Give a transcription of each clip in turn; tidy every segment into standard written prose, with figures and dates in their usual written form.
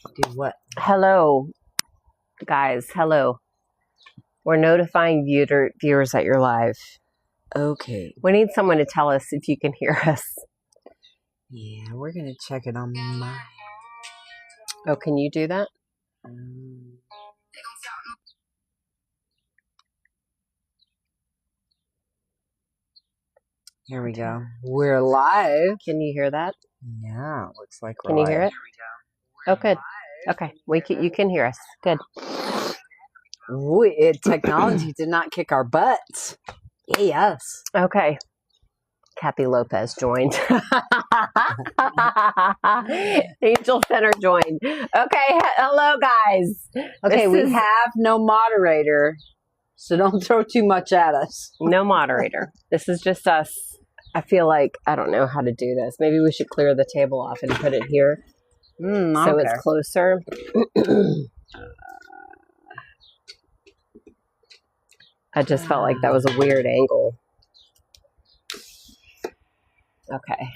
Do what? Hello, guys. Hello. We're notifying viewers that you're live. Okay. We need someone to tell us if you can hear us. Yeah, we're gonna check it on my. Oh, can you do that? Here we go. We're live. Can you hear that? Yeah, looks like we're Can you live. hear it? Oh, good. Okay, you can hear us. Good. Technology did not kick our butts. Yes. Okay. Kathy Lopez joined. Angel Center joined. Okay, hello guys. Okay, we have no moderator, so don't throw too much at us. No moderator. This is just us. I feel like I don't know how to do this. Maybe we should clear the table off and put it here so it's closer. I just felt like that was a weird angle. Okay.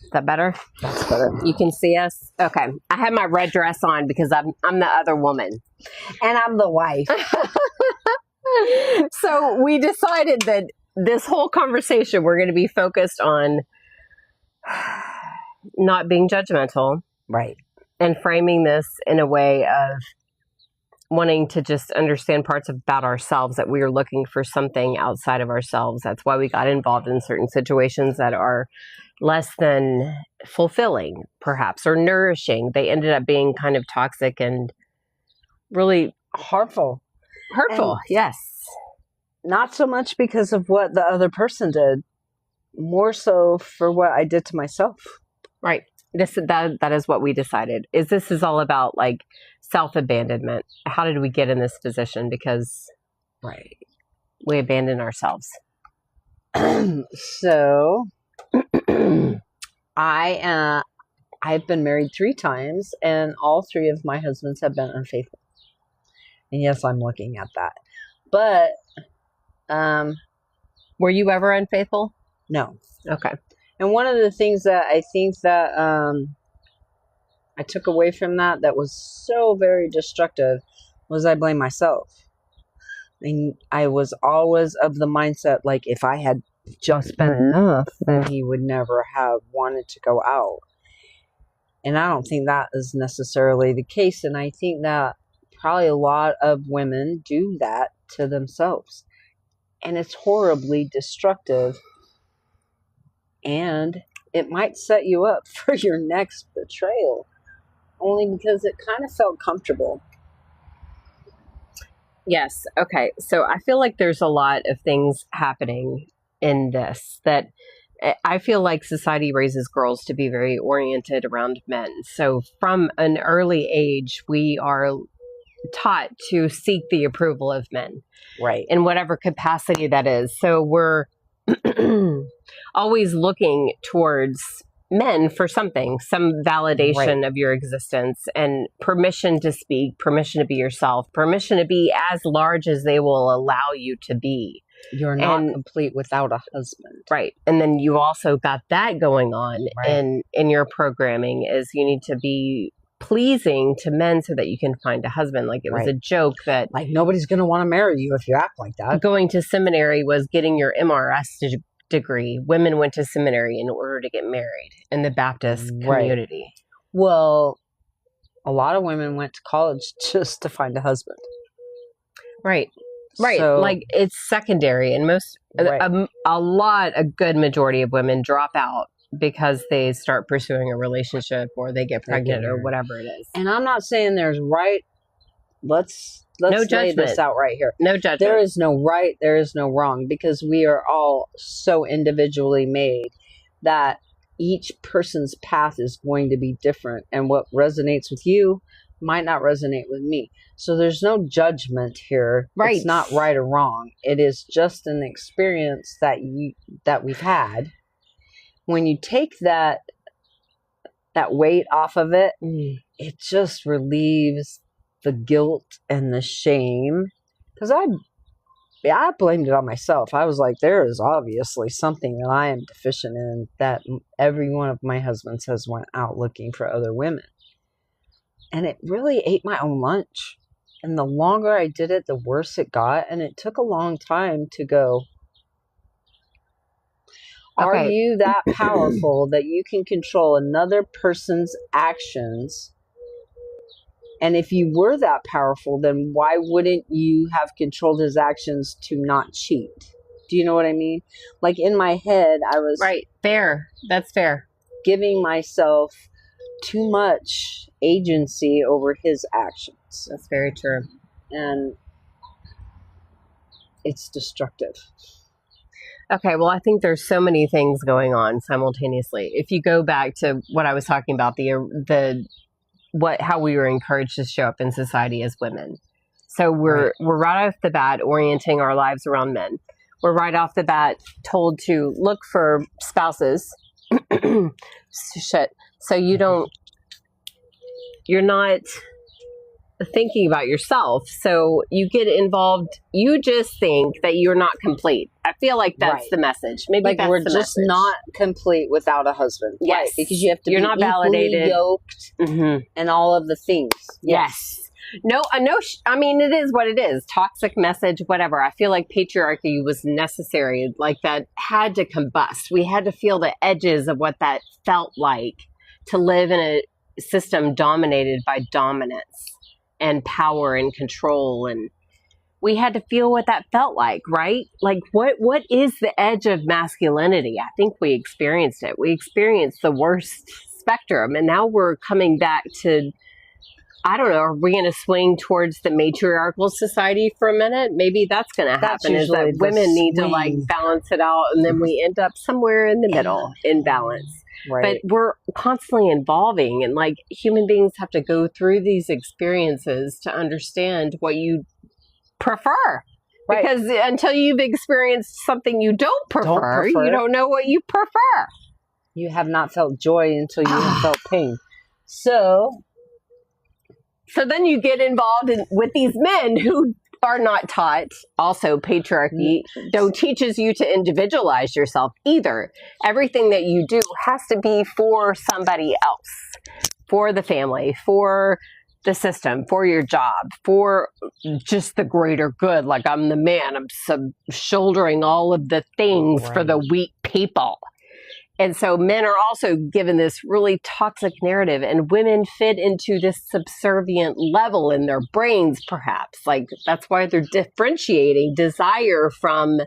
Is that better? That's better. You can see us? Okay. I have my red dress on because I'm the other woman. And I'm the wife. So we decided that this whole conversation, we're going to be focused on not being judgmental. Right. And framing this in a way of wanting to just understand parts about ourselves, that we are looking for something outside of ourselves. That's why we got involved in certain situations that are less than fulfilling, perhaps, or nourishing. They ended up being kind of toxic and really Hurtful. hurtful. Yes. Not so much because of what the other person did, more so for what I did to myself. Right. That is what we decided. This is all about like self-abandonment. How did we get in this position? Because we abandoned ourselves. So I've been married 3 times, and all 3 of my husbands have been unfaithful. And yes, I'm looking at that. But were you ever unfaithful? No. Okay. And one of the things that I think that I took away from that was so very destructive was I blame myself. And I was always of the mindset, like, if I had just been enough, then he would never have wanted to go out. And I don't think that is necessarily the case. And I think that probably a lot of women do that to themselves. And it's horribly destructive. And it might set you up for your next betrayal. Only because it kind of felt comfortable. Yes. Okay. So I feel like there's a lot of things happening in this that I feel like society raises girls to be very oriented around men. So from an early age, we are taught to seek the approval of men. Right. In whatever capacity that is. So we're always looking towards men for something, some validation of your existence and permission to speak, permission to be yourself, permission to be as large as they will allow you to be. You're not complete without a husband. Right. And then you also got that going on in your programming is you need to be pleasing to men so that you can find a husband. Like it was a joke that like nobody's going to want to marry you if you act like that. Going to seminary was getting your MRS degree. Women went to seminary in order to get married in the Baptist community. Well, a lot of women went to college just to find a husband. Right. So, like it's secondary, and a good majority of women drop out because they start pursuing a relationship or they get pregnant or whatever it is. And I'm not saying there's right. Let's lay this out right here. No judgment. There is no right. There is no wrong, because we are all so individually made that each person's path is going to be different, and what resonates with you might not resonate with me. So there's no judgment here. Right. It's not right or wrong. It is just an experience that we've had. When you take that weight off of it, it just relieves the guilt and the shame. Because yeah, I blamed it on myself. I was like, there is obviously something that I am deficient in, that every one of my husbands has went out looking for other women. And it really ate my own lunch. And the longer I did it, the worse it got. And it took a long time to go, are Okay. you that powerful that you can control another person's actions? And if you were that powerful, then why wouldn't you have controlled his actions to not cheat? Do you know what I mean? Like, in my head, I was Right. Fair. That's fair. giving myself too much agency over his actions. That's very true. And it's destructive. Okay, well, I think there's so many things going on simultaneously. If you go back to what I was talking about, how we were encouraged to show up in society as women. So we're right off the bat orienting our lives around men. We're right off the bat told to look for spouses. So you're not thinking about yourself. So you get involved. You just think that you're not complete. I feel like that's the message. Maybe like, that's we're the just message. not complete without a husband. Yes. Right, because you have to You're be not equally validated. yoked Mm-hmm. and all of the things. Yes. No, I mean, it is what it is. Toxic message, whatever. I feel like patriarchy was necessary. Like, that had to combust. We had to feel the edges of what that felt like to live in a system dominated by dominance and power and control. And we had to feel what that felt like, right? Like, what is the edge of masculinity? I think we experienced it. We experienced the worst spectrum. And now we're coming back to, I don't know, are we going to swing towards the matriarchal society for a minute? Maybe that's going to happen, is that women need to, like, balance it out, and then we end up somewhere in the middle in balance. Right. But we're constantly evolving, and, like, human beings have to go through these experiences to understand what you prefer. Right. Because until you've experienced something you don't prefer, you don't know what you prefer. You have not felt joy until you have felt pain. So then you get involved with these men who are not taught. Also, patriarchy teaches you to individualize yourself either. Everything that you do has to be for somebody else, for the family, for the system, for your job, for just the greater good. Like, I'm the man, I'm shouldering all of the things for the weak people. And so men are also given this really toxic narrative, and women fit into this subservient level in their brains, perhaps. Like, that's why they're differentiating desire from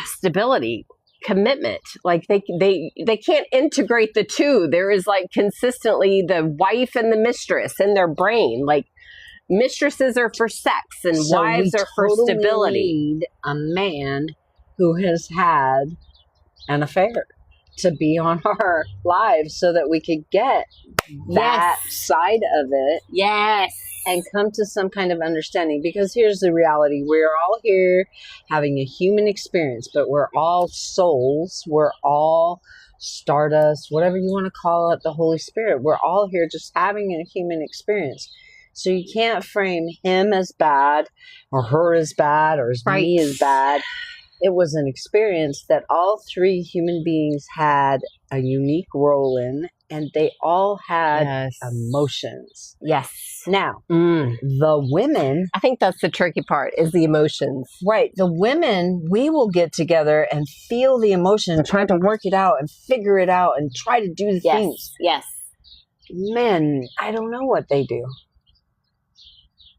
stability, commitment. Like, they can't integrate the two. There is, like, consistently the wife and the mistress in their brain. Like, mistresses are for sex and wives are for stability. Need a man who has had an affair to be on our lives so that we could get that side of it. Yes. And come to some kind of understanding. Because here's the reality. We're all here having a human experience, but we're all souls. We're all stardust, whatever you want to call it, the Holy Spirit. We're all here just having a human experience. So you can't frame him as bad or her as bad or me as bad. It was an experience that all three human beings had a unique role in, and they all had emotions. Yes. Now, the women... I think that's the tricky part, is the emotions. Right. The women, we will get together and feel the emotion and try to work it out and figure it out and try to do the things. Yes. Men, I don't know what they do.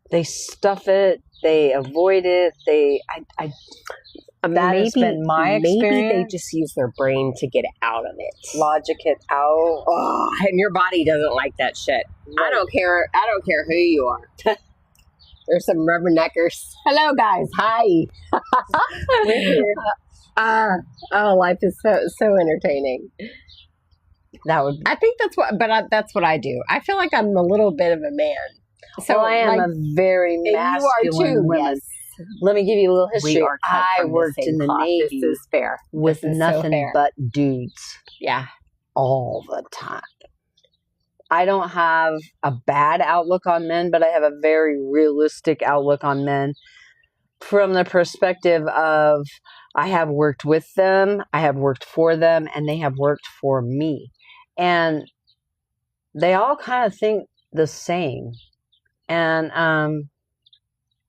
They stuff it. They avoid it. That has been my experience. Maybe they just use their brain to get out of it. Logic it out. Oh, and your body doesn't like that shit. Right. I don't care who you are. There's some rubberneckers. Hello, guys. Hi. We're here. Life is so entertaining. I think that's what I do. I feel like I'm a little bit of a man. So I am a very masculine woman. Yes. Let me give you a little history. I worked in the Navy. This is fair. With nothing but dudes. Yeah. All the time. I don't have a bad outlook on men, but I have a very realistic outlook on men. from the perspective of I have worked with them, I have worked for them, and they have worked for me. And they all kind of think the same. And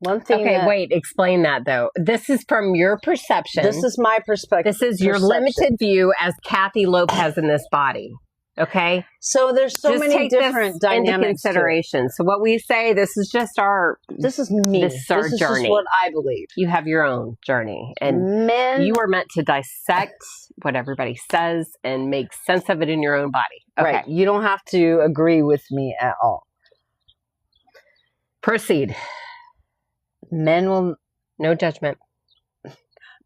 one thing. Okay, wait, explain that though. This is from your perception. This is my perspective. This is your limited view as Kathy Lopez in this body. Okay? So there's so just many different dynamics into consideration. So what we say, this is just our... This is me. This is our journey. This is what I believe. You have your own journey. And you are meant to dissect what everybody says and make sense of it in your own body. Okay. Right. You don't have to agree with me at all. Proceed. Men will... No judgment.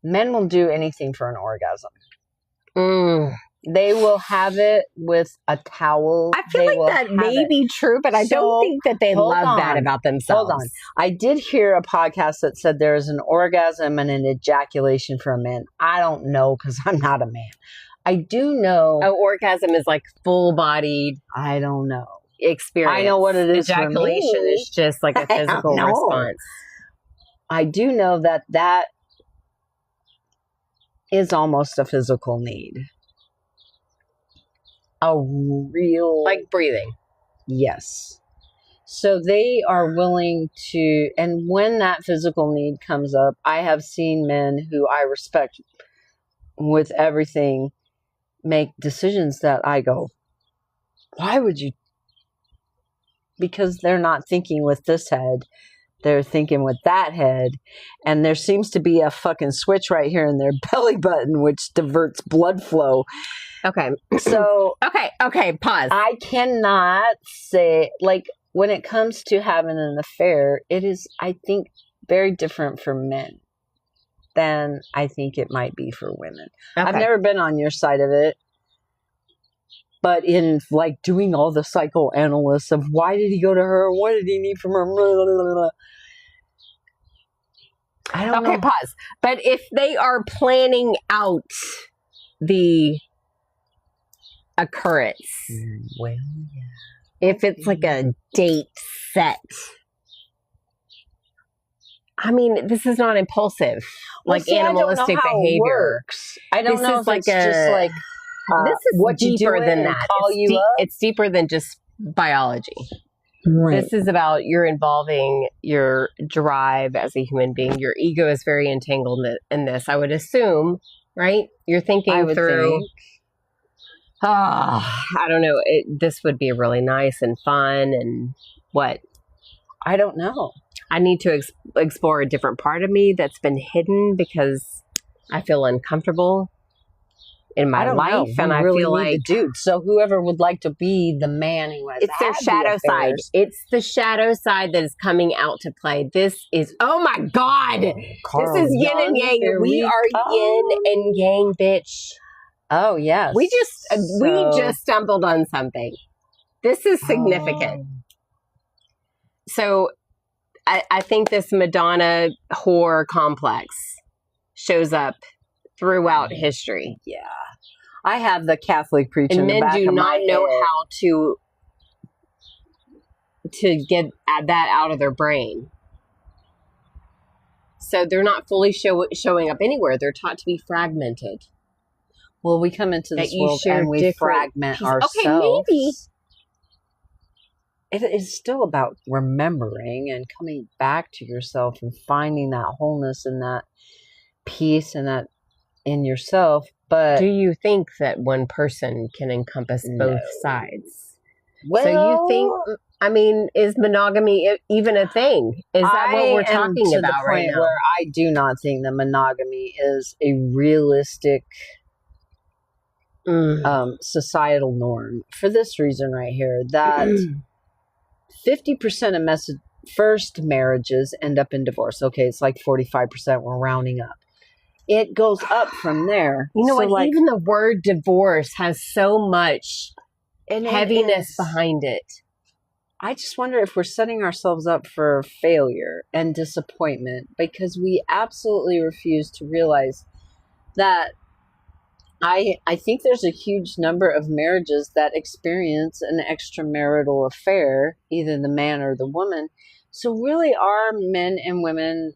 Men will do anything for an orgasm. They will have it with a towel. I feel like that may be true, but I don't think that they love that about themselves. Hold on. I did hear a podcast that said there is an orgasm and an ejaculation for a man. I don't know because I'm not a man. I do know. An orgasm is like full-bodied. I don't know. Experience. I know what it is. Ejaculation for me. is just like a physical response. I do know that is almost a physical need. A real... Like breathing. Yes. So they are willing to... And when that physical need comes up, I have seen men who I respect with everything make decisions that I go, why would you... Because they're not thinking with this head. They're thinking with that head. And there seems to be a fucking switch right here in their belly button, which diverts blood flow. Okay. So... Okay, pause. I cannot say, like, when it comes to having an affair, it is, I think, very different for men than I think it might be for women. Okay. I've never been on your side of it. But in, like, doing all the psychoanalysis of why did he go to her? What did he need from her? Blah, blah, blah, blah. I don't know. Okay, pause. But if they are planning out the occurrence, well, yeah. If it's like a date set, I mean, this is not impulsive, like animalistic behavior. I don't know if like it's just like... this is what deeper than that. It's deeper than just biology. Right. This is about you're involving your drive as a human being. Your ego is very entangled in this. I would assume, right? You're thinking through. I don't know. This would be really nice and fun and what? I don't know. I need to explore a different part of me that's been hidden because I feel uncomfortable in my life, and I feel like the dude. So whoever would like to be the man who has their shadow side. It's the shadow side that is coming out to play. This is my God. Carl, this is yin and yang. We are yin and yang, bitch. Oh yes. We just stumbled on something. This is significant. So I think this Madonna whore complex shows up throughout history. Yeah. I have the Catholic preacher in the back of my head. And men do not know how to get that out of their brain. So they're not fully showing up anywhere. They're taught to be fragmented. Well, we come into this world and we fragment ourselves. Okay, maybe. It is still about remembering and coming back to yourself and finding that wholeness and that peace and that in yourself. But do you think that one person can encompass both sides? Well, so you think, I mean, is monogamy even a thing? Is that what we're talking about right now? Where I do not think that monogamy is a realistic societal norm for this reason right here, that 50% of first marriages end up in divorce. Okay, it's like 45%. We're rounding up. It goes up from there. You know what? Like, even the word divorce has so much heaviness behind it. I just wonder if we're setting ourselves up for failure and disappointment because we absolutely refuse to realize that I think there's a huge number of marriages that experience an extramarital affair, either the man or the woman. So really are men and women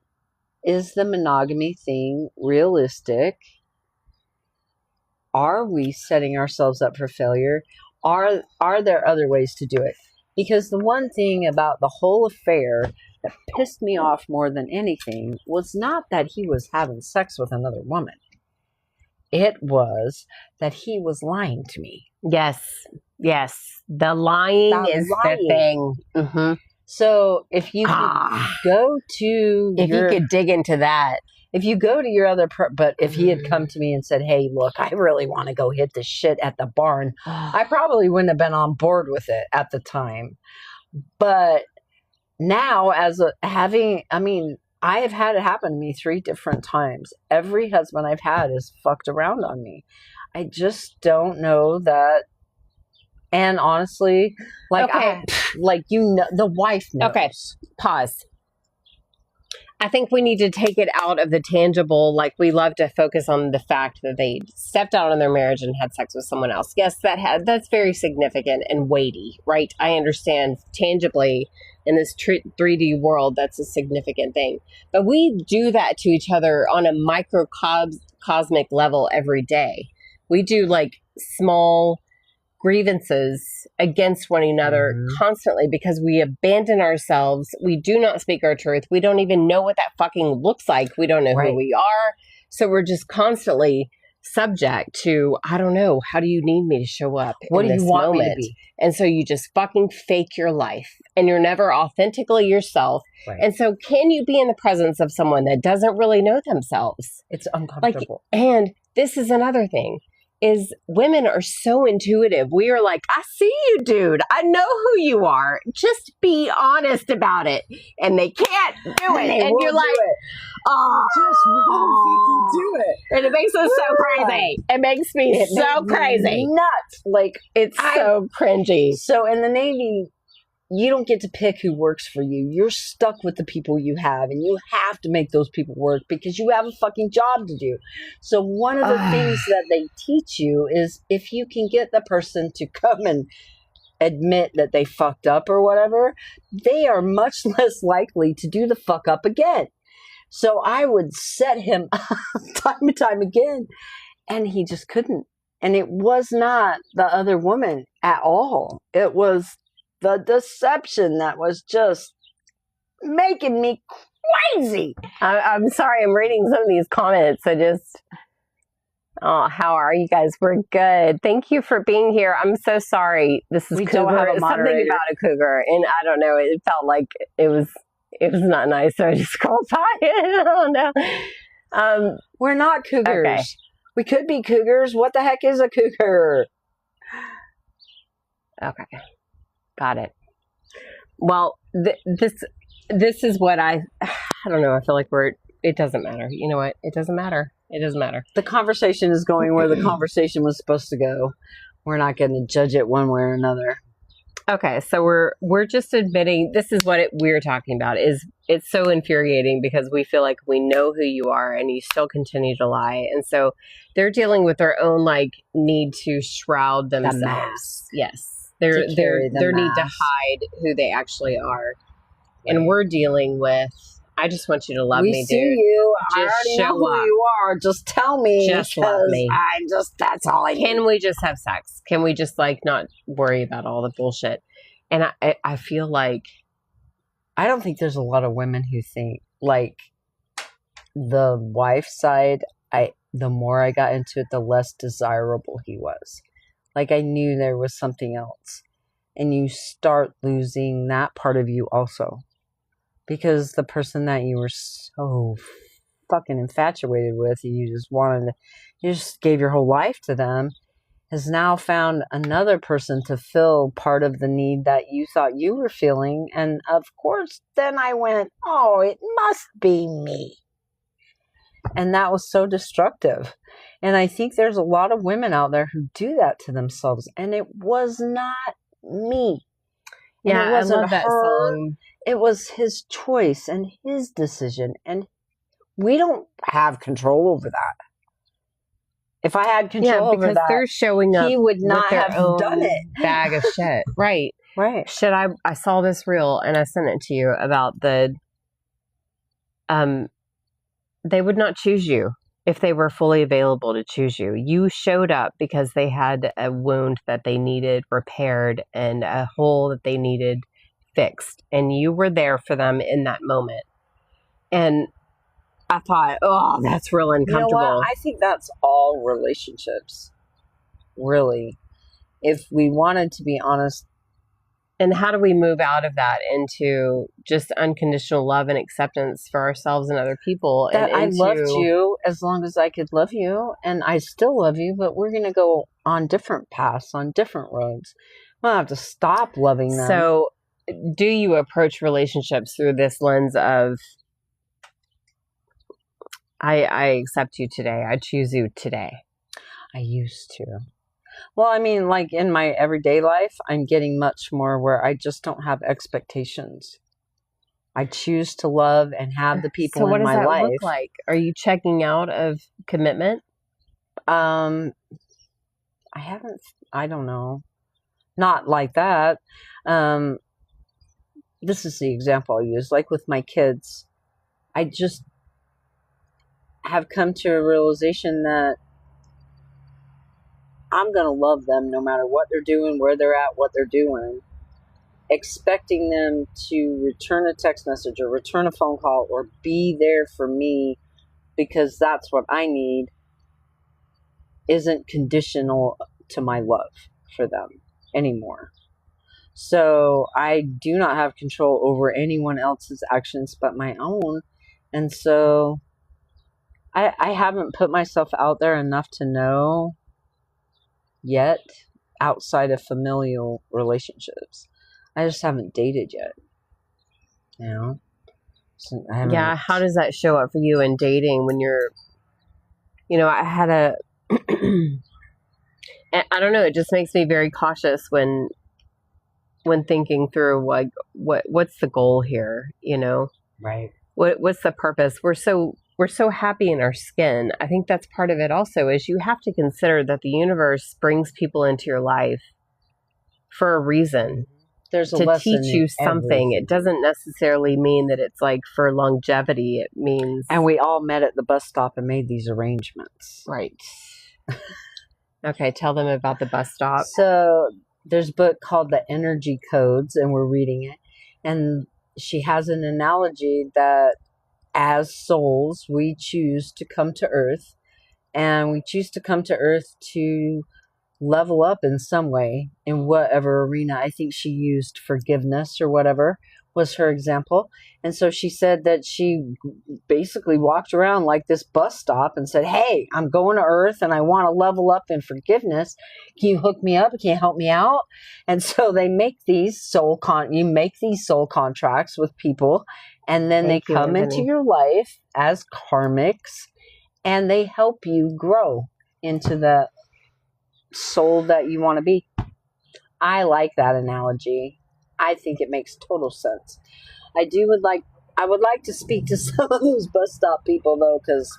Is the monogamy thing realistic? Are we setting ourselves up for failure? Are there other ways to do it? Because the one thing about the whole affair that pissed me off more than anything was not that he was having sex with another woman. It was that he was lying to me. Yes. The lying is the thing. Mm-hmm. So if you could go to if you could dig into that. If you go to your other, but if he had come to me and said, hey, look, I really want to go hit the shit at the barn, I probably wouldn't have been on board with it at the time. But now I have had it happen to me 3 different times. Every husband I've had has fucked around on me. I just don't know that. And honestly, the wife knows. Okay, pause. I think we need to take it out of the tangible. Like, we love to focus on the fact that they stepped out on their marriage and had sex with someone else. Yes, that's very significant and weighty, right? I understand tangibly in this 3D world, that's a significant thing. But we do that to each other on a microcosmic level every day. We do like small grievances against one another constantly because we abandon ourselves. We do not speak our truth. We don't even know what that fucking looks like. We don't know who we are. So we're just constantly subject to, I don't know, how do you need me to show up? What in do you this want moment? me to be? And so you just fucking fake your life and you're never authentically yourself. Right. And so can you be in the presence of someone that doesn't really know themselves? It's uncomfortable. And this is another thing. Is women are so intuitive. We are like, I see you, dude. I know who you are. Just be honest about it. And they can't do it. And you're like, oh, just won't do it. And it makes us so crazy. It makes me so crazy. Nuts. Like, it's so cringy. So in the Navy, you don't get to pick who works for you. You're stuck with the people you have, and you have to make those people work because you have a fucking job to do. So one of the things that they teach you is if you can get the person to come and admit that they fucked up or whatever, they are much less likely to do the fuck up again. So I would set him up time and time again, and he just couldn't. And it was not the other woman at all. It was the deception that was just making me crazy. I'm sorry, I'm reading some of these comments. How are you guys? We're good. Thank you for being here. I'm so sorry. This is Cougar. It's something about a cougar, and I don't know. It felt like it was not nice, so I just scrolled by it. I don't know. We're not cougars. Okay. We could be cougars. What the heck is a cougar? Okay. Got it. Well, this is what I don't know. I feel like it doesn't matter. You know what? It doesn't matter. It doesn't matter. The conversation is going where the conversation was supposed to go. We're not going to judge it one way or another. Okay. So we're just admitting this is what we're talking about. It's so infuriating because we feel like we know who you are and you still continue to lie. And so they're dealing with their own need to shroud themselves. Yes. Their need to hide who they actually are. Right. And we're dealing with, I just want you to love me, dude. We see you. Just I already know who you are. Just tell me. Just love me. That's all I need. Can we just have sex? Can we just not worry about all the bullshit? And I feel like, I don't think there's a lot of women who think the wife side, the more I got into it, the less desirable he was. I knew there was something else. And you start losing that part of you also. Because the person that you were so fucking infatuated with, and you just gave your whole life to them, has now found another person to fill part of the need that you thought you were feeling. And of course, then I went, oh, it must be me. And that was so destructive. And I think there's a lot of women out there who do that to themselves. And it was not me. And yeah, it wasn't I love that song. It was his choice and his decision. And we don't have control over that. If I had control over that, they're showing up, he would not have done it. Bag of shit. Right. Right. I saw this reel and I sent it to you about the they would not choose you if they were fully available to choose you. You showed up because they had a wound that they needed repaired and a hole that they needed fixed. And you were there for them in that moment. And I thought, oh, that's real uncomfortable. You know what? I think that's all relationships, really. If we wanted to be honest. And how do we move out of that into just unconditional love and acceptance for ourselves and other people? That and I loved you as long as I could love you, and I still love you, but we're going to go on different paths, on different roads. We don't have to stop loving them. So do you approach relationships through this lens of, I accept you today, I choose you today? I used to. Well, I mean, like in my everyday life, I'm getting much more where I just don't have expectations. I choose to love and have the people in my life. So what does that look like? Are you checking out of commitment? I don't know. Not like that. This is the example I'll use. Like with my kids, I just have come to a realization that I'm going to love them no matter what they're doing, where they're at, what they're doing. Expecting them to return a text message or return a phone call or be there for me because that's what I need isn't conditional to my love for them anymore. So I do not have control over anyone else's actions but my own. And so I haven't put myself out there enough to know yet outside of familial relationships. I just haven't dated yet. You know? So yeah, how does that show up for you in dating when you're, I had a, I don't know, it just makes me very cautious when thinking through like what's the goal here, Right. What's the purpose? We're so happy in our skin. I think that's part of it also is you have to consider that the universe brings people into your life for a reason. There's a to lesson teach you something. Everything. It doesn't necessarily mean that it's like for longevity. It means... And we all met at the bus stop and made these arrangements. Right. Okay, tell them about the bus stop. So there's a book called The Energy Codes, and we're reading it. And she has an analogy that as souls, we choose to come to Earth. And we choose to come to Earth to level up in some way, in whatever arena. I think she used forgiveness or whatever was her example. And so she said that she basically walked around like this bus stop and said, hey, I'm going to Earth and I want to level up in forgiveness. Can you hook me up? Can you help me out? And so they make these you make these soul contracts with people, and then they come into your life as karmics, and they help you grow into the soul that you want to be. I like that analogy. I think it makes total sense. I would like to speak to some of those bus stop people though, because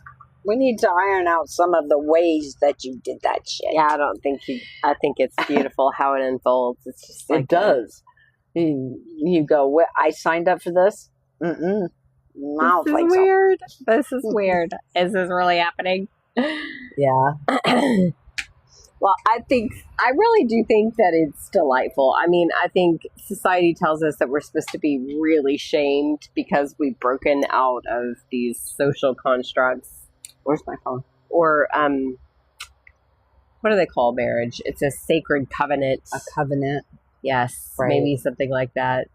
we need to iron out some of the ways that you did that shit. Yeah, I think it's beautiful how it unfolds. It's just like it does. You go, I signed up for this? Mm-mm. This is weird. This is weird. Is this really happening? Yeah. Well, I really do think that it's delightful. I mean, I think society tells us that we're supposed to be really shamed because we've broken out of these social constructs. Where's my phone? Or, what do they call marriage? It's a sacred covenant. A covenant. Yes, right. Maybe something like that.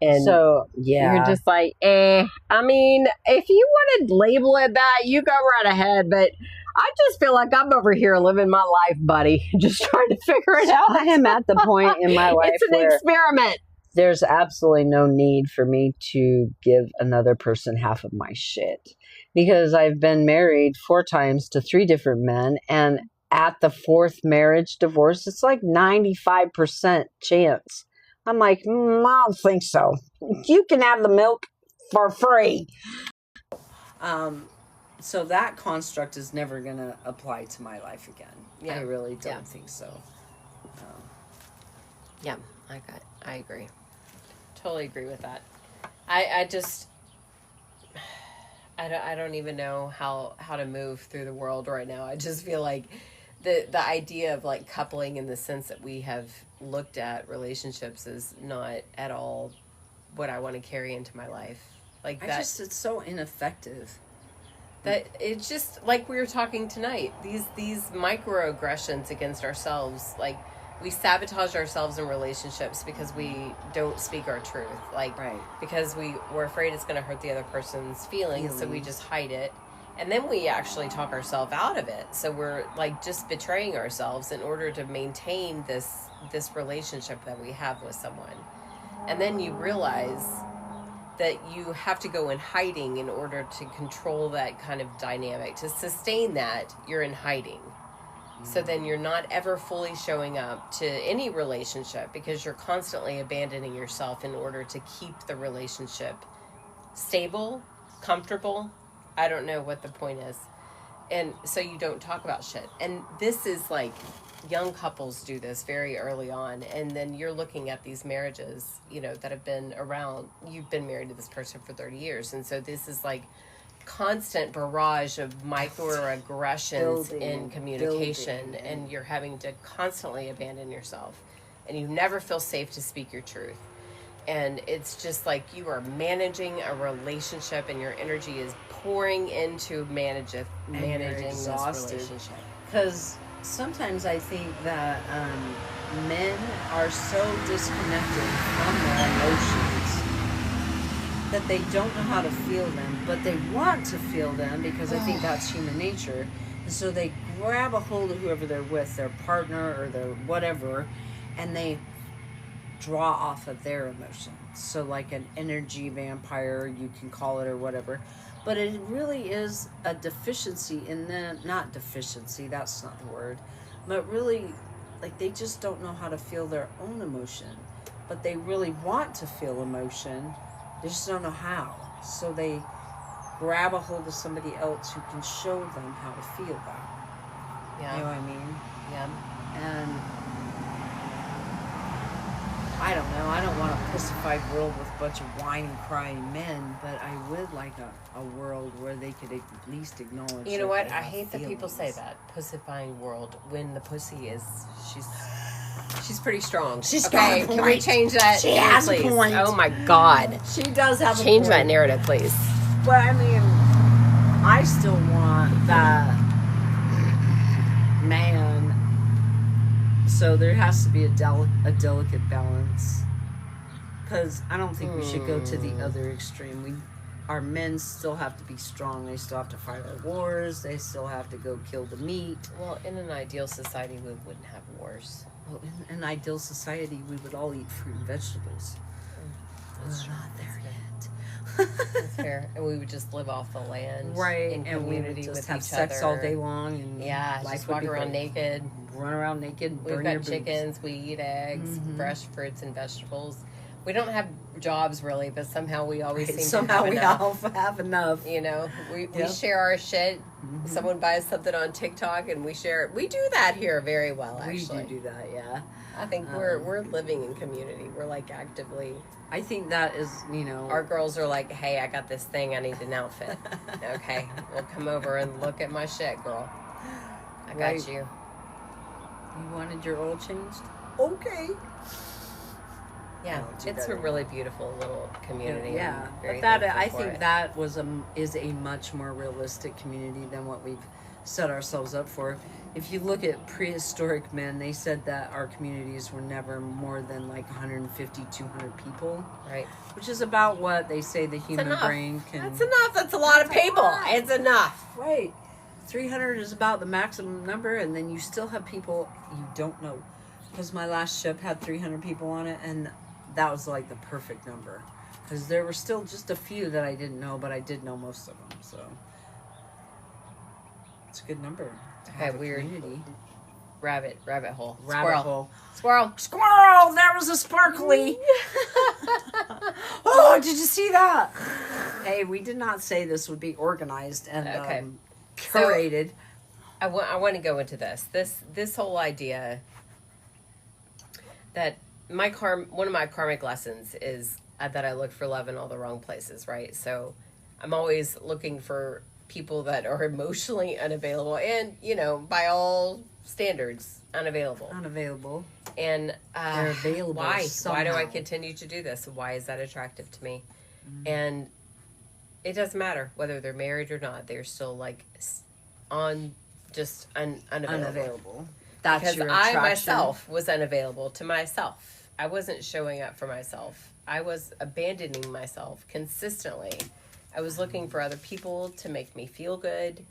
And so, yeah. You're just like, I mean, if you want to label it that, you go right ahead, but I just feel like I'm over here living my life, buddy, just trying to figure it out. I am at the point in my life it's an experiment. There's absolutely no need for me to give another person half of my shit, because I've been married 4 times to 3 different men, and at the 4th marriage divorce, it's like 95% chance. I'm like, I don't think so. You can have the milk for free. So that construct is never going to apply to my life again. Yeah. I really don't think so. Yeah, I agree. Totally agree with that. I I don't even know how to move through the world right now. I just feel like the idea of like coupling in the sense that we have looked at relationships is not at all what I want to carry into my life. Like that, it's so ineffective. that it's just like we were talking tonight. These microaggressions against ourselves, like we sabotage ourselves in relationships because we don't speak our truth. Like Right. because we're afraid it's going to hurt the other person's feelings, so we just hide it. And then we actually talk ourselves out of it. So we're like just betraying ourselves in order to maintain this relationship that we have with someone. And then you realize that you have to go in hiding in order to control that kind of dynamic. To sustain that, you're in hiding. So then you're not ever fully showing up to any relationship because you're constantly abandoning yourself in order to keep the relationship stable, comfortable. I don't know what the point is. And so you don't talk about shit. And this is like young couples do this very early on. And then you're looking at these marriages, that have been around. You've been married to this person for 30 years. And so this is like constant barrage of microaggressions in communication. And you're having to constantly abandon yourself. And you never feel safe to speak your truth. And it's just like you are managing a relationship and your energy is pouring into managing this relationship. Because sometimes I think that men are so disconnected from their emotions that they don't know how to feel them, but they want to feel them because I think that's human nature. And so they grab a hold of whoever they're with, their partner or their whatever, and they draw off of their emotions. So like an energy vampire, you can call it, or whatever. But it really is a deficiency in them. Not deficiency, that's not the word. But really, like, they just don't know how to feel their own emotion. But they really want to feel emotion. They just don't know how. So they grab a hold of somebody else who can show them how to feel that. Yeah. You know what I mean? Yeah. And I don't know. I don't want a pussified world with a bunch of whining, crying men, but I would like a world where they could at least acknowledge. You know what? I hate that people say that. Pussifying world when the pussy is she's pretty strong. She's okay. got a point. Can we change that? She has please? a point. Oh my God. She does have a change point. that narrative, please. But I mean, I still want that man. So there has to be a delicate balance, because I don't think we should go to the other extreme. Our men still have to be strong. They still have to fight our wars. They still have to go kill the meat. Well, in an ideal society, we wouldn't have wars. Well, in an ideal society, we would all eat fruit and vegetables. That's We're not there yet. That's fair. And we would just live off the land, Right, In and we would community just with have each sex other. all day long, and Yeah, life just would walk be around great. naked. Run around naked, burn We've your got boobs. chickens. We eat eggs, fresh fruits and vegetables. We don't have jobs really, but somehow we always seem Somehow to we have enough. all have enough. We Yep. share our shit. Someone buys something on TikTok and we share it. We do that here very well, actually. We do that, yeah. I think we're living in community. We're like actively. I think that is, Our girls are like, hey, I got this thing. I need an outfit. Okay, well, come over and look at my shit, girl. I got Right. you. You wanted your oil changed? Okay. Yeah, don't do it's that a really beautiful little community. Yeah, I'm very but that thankful I for think it. that is a much more realistic community than what we've set ourselves up for. If you look at prehistoric men, they said that our communities were never more than like 150, 200 people, Right. which is about what they say the human enough. brain can. That's enough. That's a lot of people. It's enough. Right. 300 is about the maximum number, and then you still have people you don't know. Because my last ship had 300 people on it, and that was like the perfect number. Because there were still just a few that I didn't know, but I did know most of them. So it's a good number. To Okay, have a weird. community. Rabbit hole. Rabbit hole. Squirrel. Squirrel! There was a sparkly. Oh, did you see that? Hey, we did not say this would be organized and Okay. curated. I want to go into this whole idea that one of my karmic lessons is that I look for love in all the wrong places, right? So I'm always looking for people that are emotionally unavailable and, you know, by all standards, unavailable. Unavailable. And They're available why? somehow. Why do I continue to do this? Why is that attractive to me? And it doesn't matter whether they're married or not. They're still like on just unavailable. That's because your I attraction. myself was unavailable to myself. I wasn't showing up for myself. I was abandoning myself consistently. I was looking for other people to make me feel good.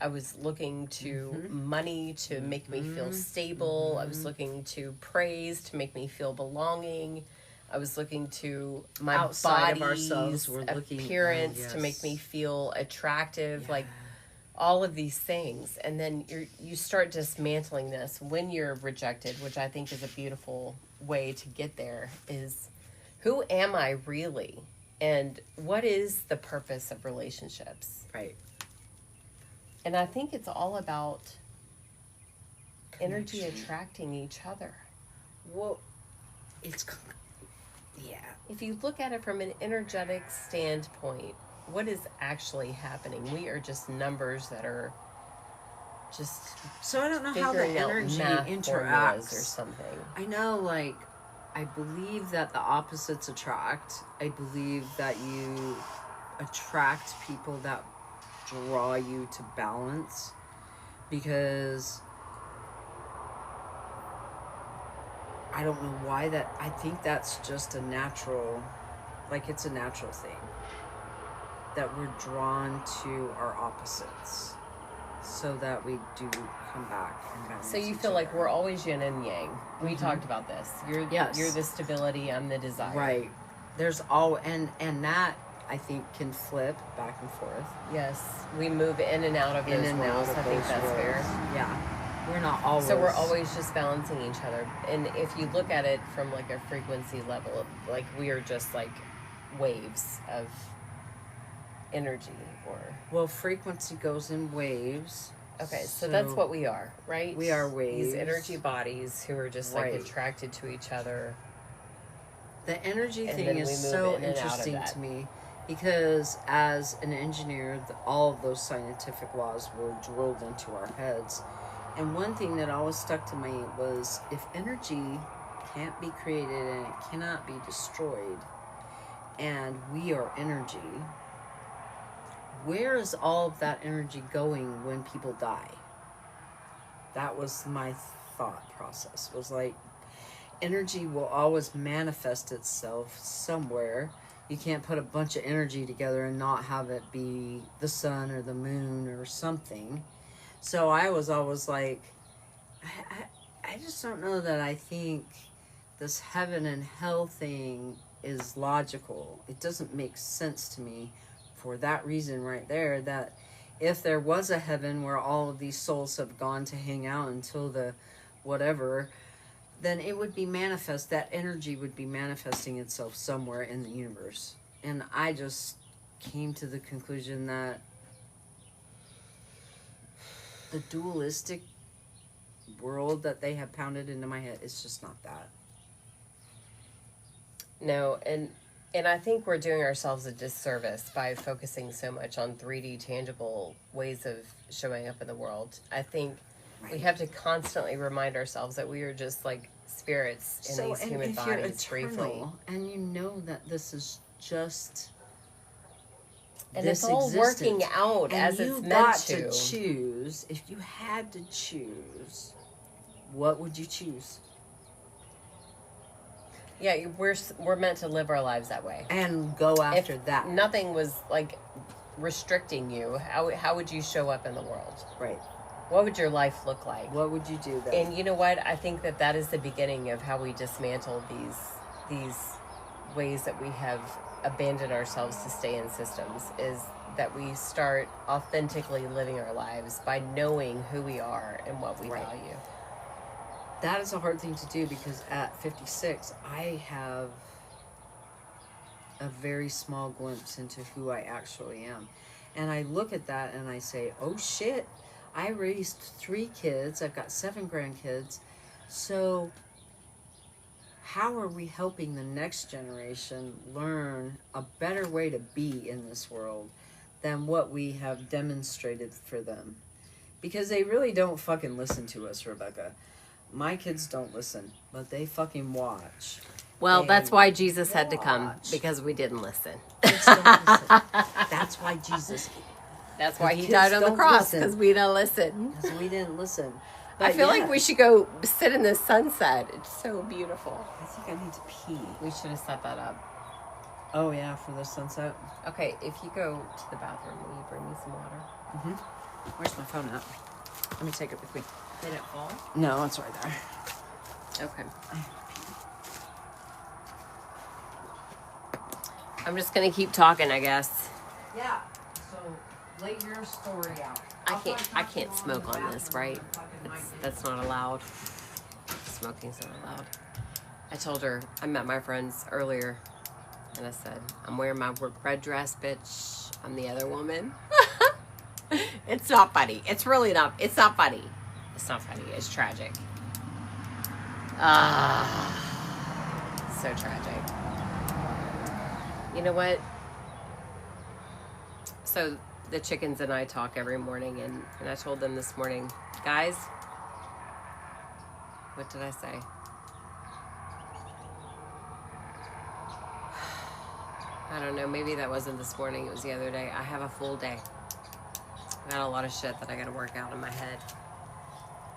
I was looking to money to make me feel stable. I was looking to praise to make me feel belonging. I was looking to my Outside of body's ourselves, we're looking- appearance yes. to make me feel attractive. Like all of these things, and then you start dismantling this when you're rejected, which I think is a beautiful way to get there. Is who am I really, and what is the purpose of relationships? Right. And I think it's all about energy attracting each other. Well, it's If you look at it from an energetic standpoint, what is actually happening? We are just numbers that are just so I don't know how the figuring out energy math formulas interacts or something. I know, like, I believe that the opposites attract. I believe that you attract people that draw you to balance, because I don't know why that. I think that's just a natural, like, it's a natural thing that we're drawn to our opposites, so that we do come back and balance. So you each feel like other. we're always yin and yang. We talked about this. You're the stability, I'm the desire. Right. There's all and that I think can flip back and forth. Yes, we move in and out of those worlds. I think that's fair. Yeah, we're not always. So we're always just balancing each other. And if you look at it from like a frequency level, like we are just like waves of energy, or well, frequency goes in waves. okay, so that's what we are, right? We are waves. These energy bodies who are just like attracted to each other. The energy thing is so interesting to me, because as an engineer, all of those scientific laws were drilled into our heads. And one thing that always stuck to me was, if energy can't be created and it cannot be destroyed, and we are energy, where is all of that energy going when people die? That was my thought process, was like, energy will always manifest itself somewhere. You can't put a bunch of energy together and not have it be the sun or the moon or something. So I was always like, I just don't know that I think this heaven and hell thing is logical. It doesn't make sense to me for that reason right there, that if there was a heaven where all of these souls have gone to hang out until the whatever, then it would be manifest, that energy would be manifesting itself somewhere in the universe. And I just came to the conclusion that the dualistic world that they have pounded into my head is just not that. No, and I think we're doing ourselves a disservice by focusing so much on 3D tangible ways of showing up in the world. I think we have to constantly remind ourselves that we are just like spirits in these human bodies briefly. And you know that this is just and it's all working out as it's meant to. You got to choose. If you had to choose, what would you choose? Yeah, we're meant to live our lives that way and go after that. Nothing was like restricting you. How would you show up in the world? Right. What would your life look like? What would you do then? And you know what? I think that is the beginning of how we dismantle these ways that we have abandoned ourselves to stay in systems, is that we start authentically living our lives by knowing who we are and what we value. That is a hard thing to do, because at 56, I have a very small glimpse into who I actually am. And I look at that and I say, oh shit, I raised 3 kids. I've got 7 grandkids. So how are we helping the next generation learn a better way to be in this world? than what we have demonstrated for them. Because they really don't fucking listen to us, Rebecca. My kids don't listen, but they fucking watch. Well, They that's why Jesus had to come, watch. because we didn't listen. Kids don't listen. That's why Jesus... That's why he Kids died on the don't cross, listen. because we don't listen. Because we didn't listen. I feel like we should go sit in the sunset. It's so beautiful. I think I need to pee. We should have set that up. Oh, yeah, for the sunset. Okay, if you go to the bathroom, will you bring me some water? Mm-hmm. Where's my phone at? Let me take it with me. Did it fall? No, it's right there. Okay. I'm just going to keep talking, I guess. Yeah, so lay your story out. I can't smoke on this, right? That's not allowed. Smoking's not allowed. I told her, I met my friends earlier, and I said, I'm wearing my red dress, bitch. I'm the other woman. It's not funny. It's really not. It's not funny. It's not funny. It's tragic. So tragic. You know what? So the chickens and I talk every morning, and I told them this morning, guys, what did I say? I don't know, maybe that wasn't this morning, it was the other day. I have a full day. I got a lot of shit that I gotta work out in my head.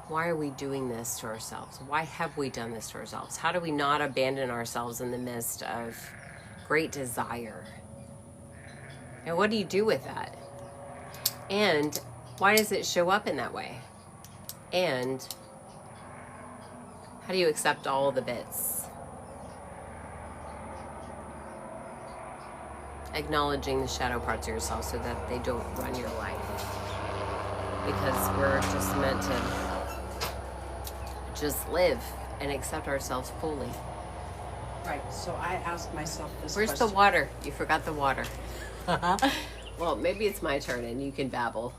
Why are we doing this to ourselves? Why have we done this to ourselves? How do we not abandon ourselves in the midst of great desire? And what do you do with that? And why does it show up in that way? And how do you accept all the bits? Acknowledging the shadow parts of yourself so that they don't run your life. Because we're just meant to just live and accept ourselves fully. Right, so I asked myself this Where's question. the water? You forgot the water. Well, maybe it's my turn and you can babble.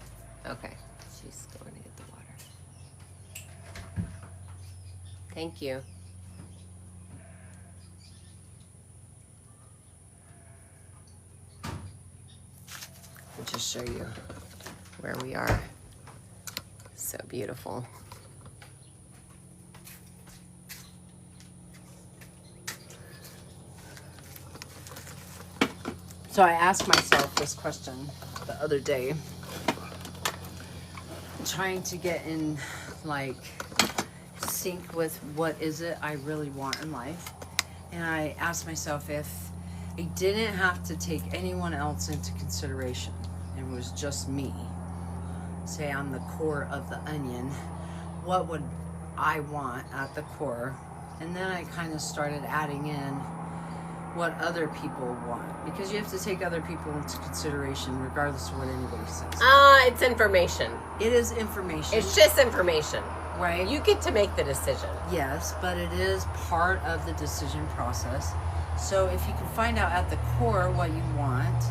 Okay, she's going to get the water. Thank you. I'll just show you where we are. So beautiful. So I asked myself this question the other day, trying to get in like sync with what is it I really want in life. And I asked myself, if I didn't have to take anyone else into consideration and it was just me, say I'm the core of the onion, what would I want at the core? And then I kind of started adding in what other people want, because you have to take other people into consideration regardless of what anybody says. It's information. It is information. It's just information. Right. You get to make the decision. Yes, but it is part of the decision process. So if you can find out at the core what you want,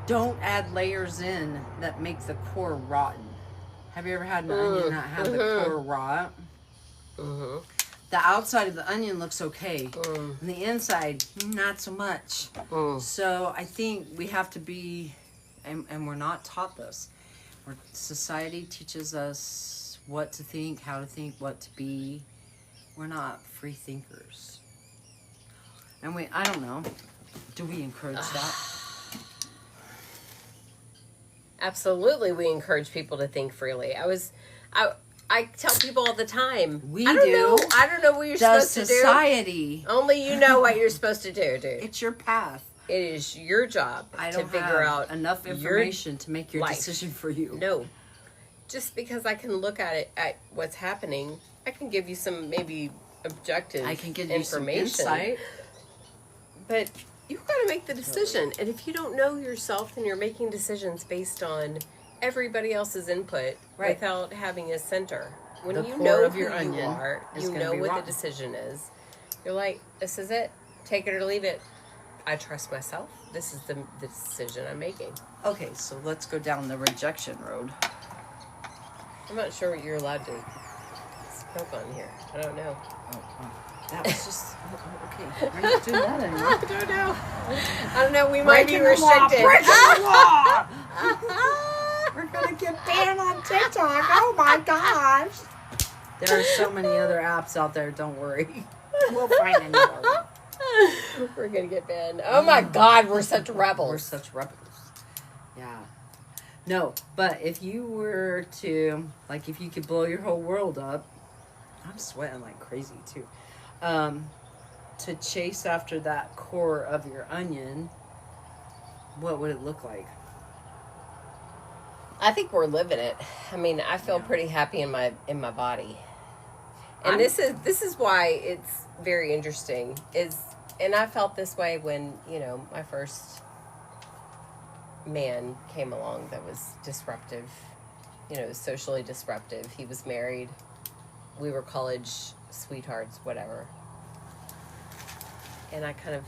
don't add layers in that make the core rotten. Have you ever had an onion that had the core rot? Mm-hmm. The outside of the onion looks okay, and the inside, not so much. So I think we have to be, and we're not taught this. Society teaches us what to think, how to think, what to be. We're not free thinkers. And I don't know, do we encourage that? Absolutely, we encourage people to think freely. I tell people all the time. I don't know what you're supposed to do. Society. Only you know what you're supposed to do, dude. It's your path. It is your job to figure out enough information to make your life. decision for you. No. Just because I can look at what's happening, I can give you some maybe objective I can give information. you some insight. But you've got to make the decision. And if you don't know yourself, then you're making decisions based on everybody else's input without having a center. When you know who you are, you know what the decision is. You're like, this is it. Take it or leave it. I trust myself. This is the decision I'm making. Okay, so let's go down the rejection road. I'm not sure what you're allowed to smoke on here. I don't know. That was just okay. We're not doing that anymore. I don't know. I don't know. We might be restricted. Breaking the law. We're gonna get banned on TikTok. Oh my gosh. There are so many other apps out there. Don't worry. We'll find another. We're gonna get banned. Oh my God, we're such rebels. We're such rebels. Yeah. No, but if you were to, like, if you could blow your whole world up, I'm sweating like crazy too. To chase after that core of your onion, what would it look like? I think we're living it. I mean, I feel pretty happy in my body, and this is why it's very interesting. And I felt this way when my first man came along that was disruptive. Socially disruptive. He was married. We were college sweethearts, whatever. And I kind of.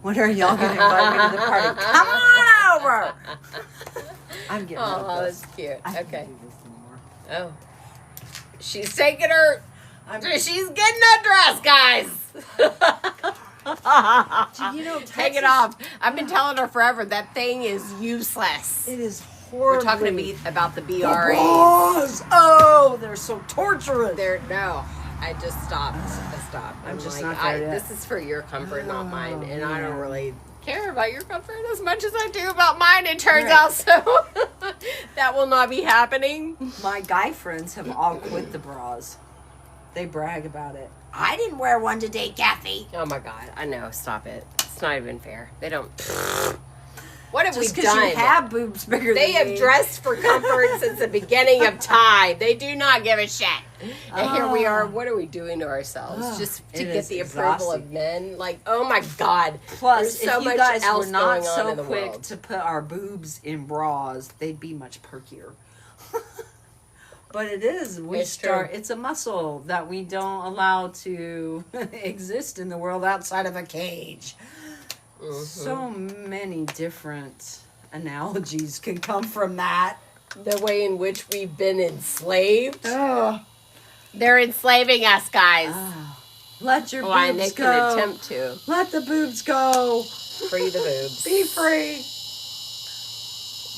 When are y'all going to invite me to the party? Come on over! I'm getting oh, that's cute. I Okay. can't do this anymore. Oh. She's taking her... She's getting a dress, guys! Take it off. I've been telling her forever, that thing is useless. It is horrible. We're talking to me about the BRAs. Oh, they're so torturous. No, I just stopped. I'm just like, not there yet. this is for your comfort, not mine. And I don't really care about your comfort as much as I do about mine, it turns out. So that will not be happening. My guy friends have all quit the bras. They brag about it. I didn't wear one today, Kathy. Oh my God, I know. Stop it. It's not even fair. They don't. What have Just we done? You have boobs bigger They than have me. dressed for comfort since the beginning of time. They do not give a shit. And here we are. What are we doing to ourselves? Just to get the approval of men? Like, oh my God. Plus, there's so if you much guys else were not going on so in the quick world. to put our boobs in bras, they'd be much perkier. But it is. It's a muscle that we don't allow to exist in the world outside of a cage. Mm-hmm. So many different analogies can come from that. The way in which we've been enslaved. Oh. They're enslaving us, guys. Let your and boobs they go. can attempt to. Let the boobs go. Free the boobs. Be free.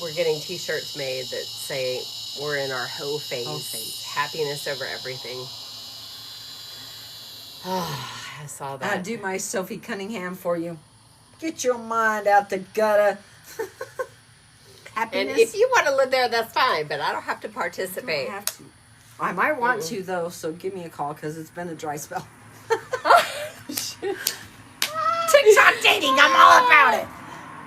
We're getting t-shirts made that say we're in our hoe phase. Happiness over everything. Oh, I saw that. I'll do my Sophie Cunningham for you. Get your mind out the gutter. Happiness. And if you want to live there, that's fine, but I don't have to participate. I don't have to. I might want to, though, so give me a call, because it's been a dry spell. TikTok dating, I'm all about it.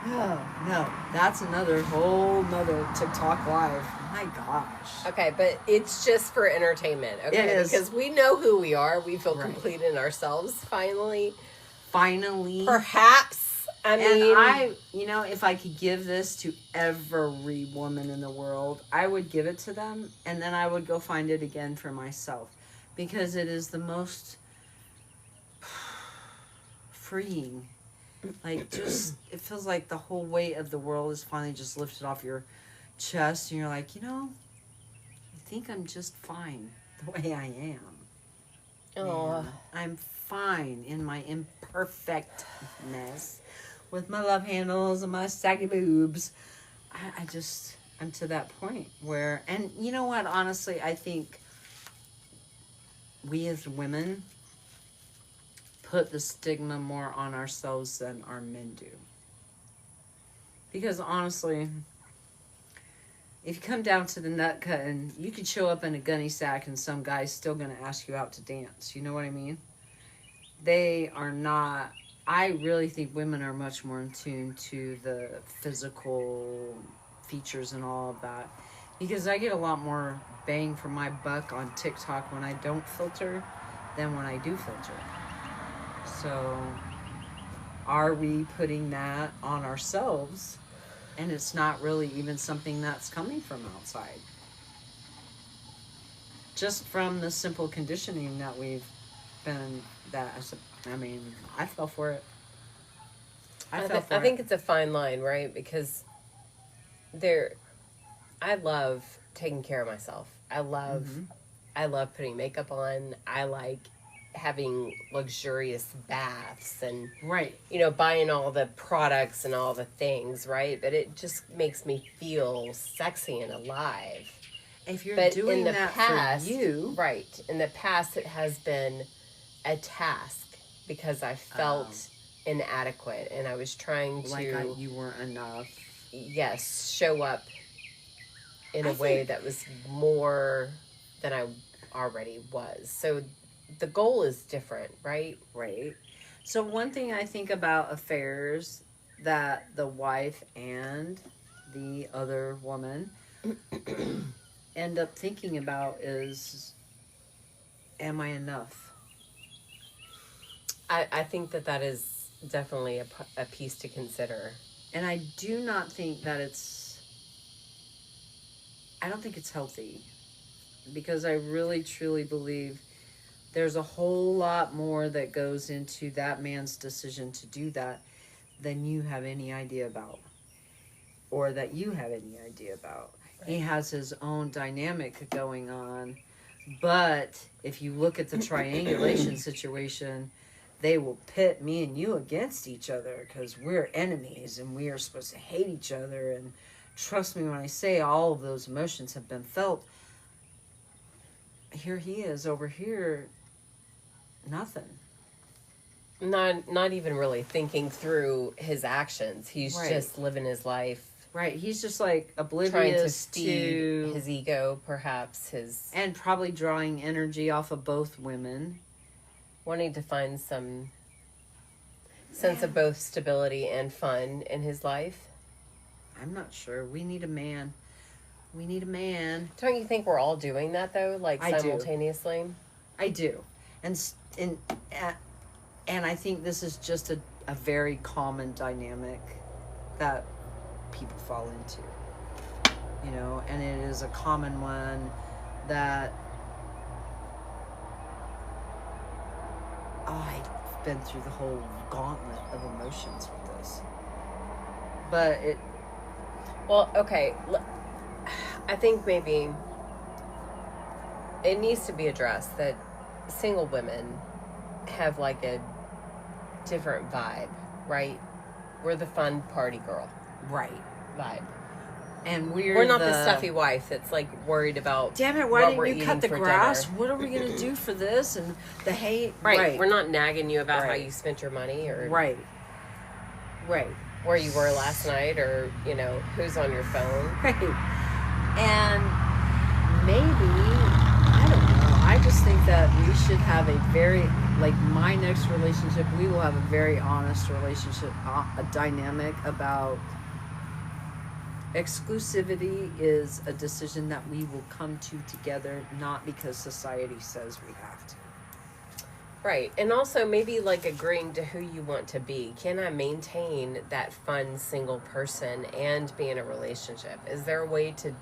Oh, no. That's whole nother TikTok live. My gosh. Okay, but it's just for entertainment, okay? It is. Because we know who we are. We feel complete in ourselves, finally. Perhaps. I mean, if I could give this to every woman in the world, I would give it to them, and then I would go find it again for myself, because it is the most freeing. Like, just, it feels like the whole weight of the world is finally just lifted off your chest, and you're like, I think I'm just fine the way I am. Oh, I'm fine in my imperfectness. With my love handles and my saggy boobs. I'm to that point where, and you know what, honestly, I think we as women put the stigma more on ourselves than our men do. Because honestly, if you come down to the nut cutting, you could show up in a gunny sack and some guy's still going to ask you out to dance. You know what I mean? They are not... I really think women are much more in tune to the physical features and all of that. Because I get a lot more bang for my buck on TikTok when I don't filter than when I do filter. So, are we putting that on ourselves? And it's not really even something that's coming from outside. Just from the simple conditioning that we've been... I fell for it. I think it's a fine line, right? Because I love taking care of myself. I love I love putting makeup on. I like having luxurious baths and, Right. buying all the products and all the things, right? But it just makes me feel sexy and alive. If you're But doing in the that past, for you, right, in the past, it has been a task because I felt inadequate and I was trying to, you weren't enough. yes, show up in I a way think- that was more than I already was. So the goal is different, right? Right. So one thing I think about affairs that the wife and the other woman end up thinking about is, am I enough? I think that is definitely a piece to consider. And I do not think that I don't think it's healthy, because I really truly believe there's a whole lot more that goes into that man's decision to do that than you have any idea about, or that you have any idea about. Right. He has his own dynamic going on, but if you look at the triangulation situation, they will pit me and you against each other because we're enemies and we are supposed to hate each other. And trust me when I say all of those emotions have been felt. Here he is over here, nothing. Not even really thinking through his actions. He's Right. just living his life. Right, he's just like oblivious trying to feed his ego, perhaps and probably drawing energy off of both women, wanting to find some sense of both stability and fun in his life. I'm not sure. We need a man. We need a man. Don't you think we're all doing that though, like simultaneously? I do. And I think this is just a very common dynamic that people fall into. And it is a common one that I've been through the whole gauntlet of emotions with this. But well, okay. I think maybe it needs to be addressed that single women have like a different vibe, right? We're the fun party girl. Right. Vibe. And we're not the stuffy wife that's like worried about, damn it, why didn't you cut the grass? Dinner. What are we going to do for this? And the hate. Right. We're not nagging you about how you spent your money or. Right. Where you were last night or, who's on your phone. Right. And maybe, I don't know, I just think that we should have a very, like my next relationship, we will have a very honest relationship, a dynamic about exclusivity is a decision that we will come to together, not because society says we have to. Right. And also maybe like agreeing to who you want to be. Can I maintain that fun single person and be in a relationship? Is there a way to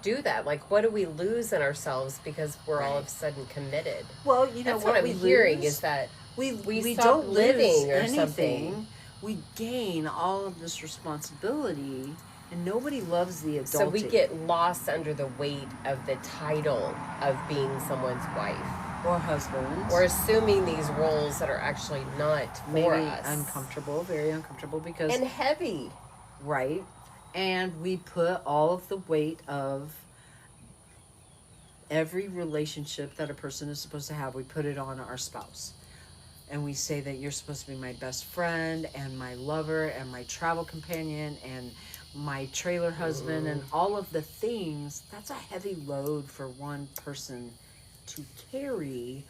do that? Like, what do we lose in ourselves because we're all of a sudden committed? Well, that's what I'm hearing is that we stop living or anything. Something. We gain all of this responsibility, and nobody loves the adulting. So we get lost under the weight of the title of being someone's wife. Or husband. Or assuming these roles that are actually not for us. Uncomfortable, very uncomfortable because... And heavy. Right. And we put all of the weight of every relationship that a person is supposed to have, we put it on our spouse. And we say that you're supposed to be my best friend and my lover and my travel companion and my trailer husband and all of the things. That's a heavy load for one person to carry.